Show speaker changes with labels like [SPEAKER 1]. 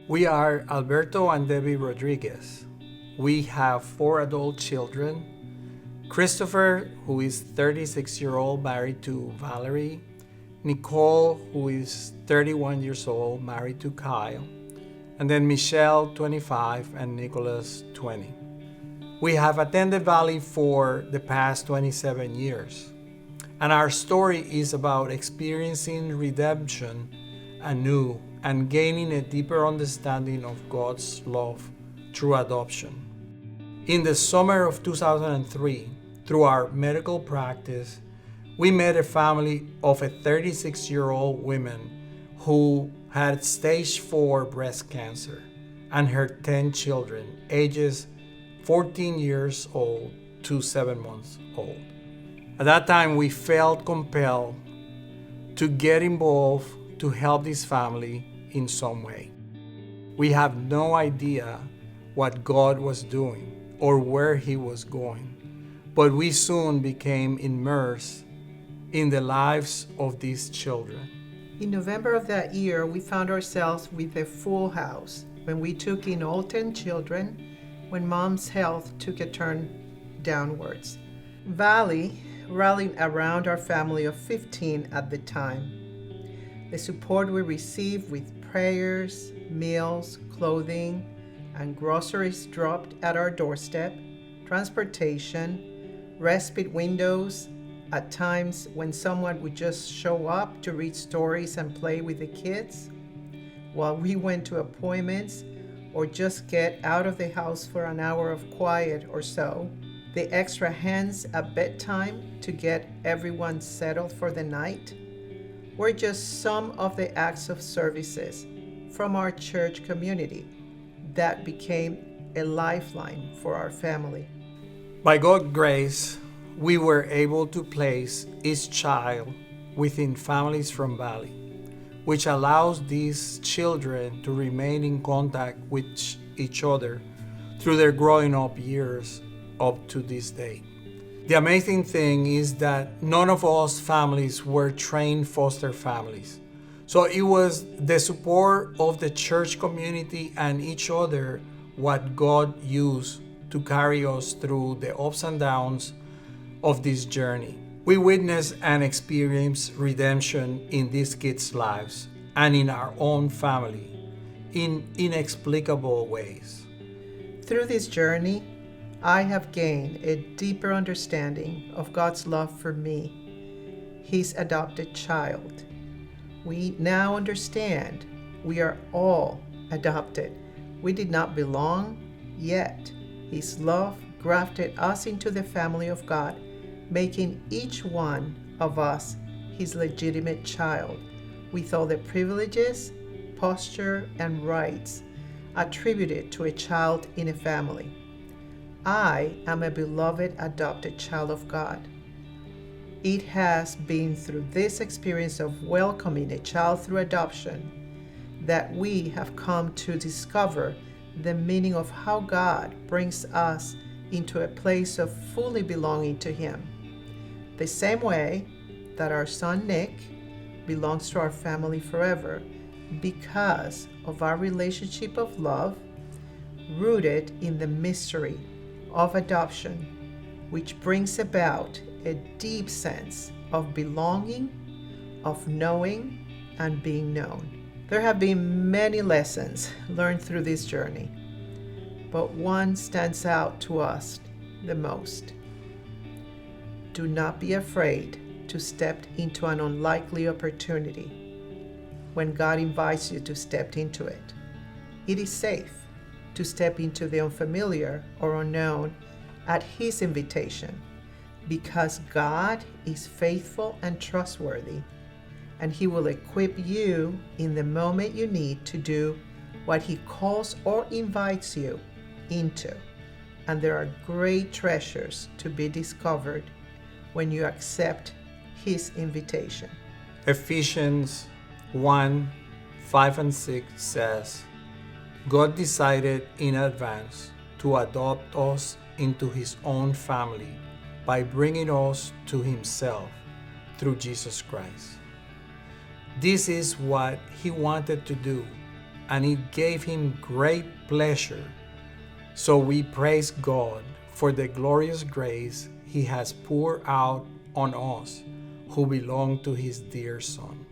[SPEAKER 1] We are Alberto and Debbie Rodriguez. We have 4 adult children. Christopher, who is 36-year-old, married to Valerie. Nicole, who is 31 years old, married to Kyle. And then Michelle, 25, and Nicholas, 20. We have attended Valley for the past 27 years. And our story is about experiencing redemption anew and gaining a deeper understanding of God's love through adoption. In the summer of 2003, through our medical practice, we met a family of a 36-year-old woman who had stage 4 breast cancer and her 10 children, ages 14 years old to 7 months old. At that time, we felt compelled to get involved to help this family in some way. We have no idea what God was doing or where He was going, but we soon became immersed in the lives of these children.
[SPEAKER 2] In November of that year, we found ourselves with a full house when we took in all 10 children when Mom's health took a turn downwards. Valley rallied around our family of 15 at the time. The support we received with prayers, meals, clothing, and groceries dropped at our doorstep, transportation, respite windows, at times when someone would just show up to read stories and play with the kids, while we went to appointments or just get out of the house for an hour of quiet or so, the extra hands at bedtime to get everyone settled for the night, were just some of the acts of services from our church community that became a lifeline for our family.
[SPEAKER 1] By God's grace, we were able to place each child within families from Valley, which allows these children to remain in contact with each other through their growing up years up to this day. The amazing thing is that none of us families were trained foster families. So it was the support of the church community and each other what God used to carry us through the ups and downs of this journey. We witnessed and experienced redemption in these kids' lives and in our own family in inexplicable ways.
[SPEAKER 2] Through this journey, I have gained a deeper understanding of God's love for me, His adopted child. We now understand we are all adopted. We did not belong, yet His love grafted us into the family of God, making each one of us His legitimate child, with all the privileges, posture, and rights attributed to a child in a family. I am a beloved adopted child of God. It has been through this experience of welcoming a child through adoption that we have come to discover the meaning of how God brings us into a place of fully belonging to Him. The same way that our son Nick belongs to our family forever because of our relationship of love rooted in the mystery of adoption, which brings about a deep sense of belonging, of knowing, and being known. There have been many lessons learned through this journey, but one stands out to us the most. Do not be afraid to step into an unlikely opportunity when God invites you to step into it. It is safe to step into the unfamiliar or unknown at His invitation, because God is faithful and trustworthy, and He will equip you in the moment you need to do what He calls or invites you into. And there are great treasures to be discovered when you accept His invitation.
[SPEAKER 1] Ephesians 1:5-6 says, God decided in advance to adopt us into His own family by bringing us to Himself through Jesus Christ. This is what He wanted to do and it gave him great pleasure. So we praise God for the glorious grace he has poured out on us who belong to his dear Son.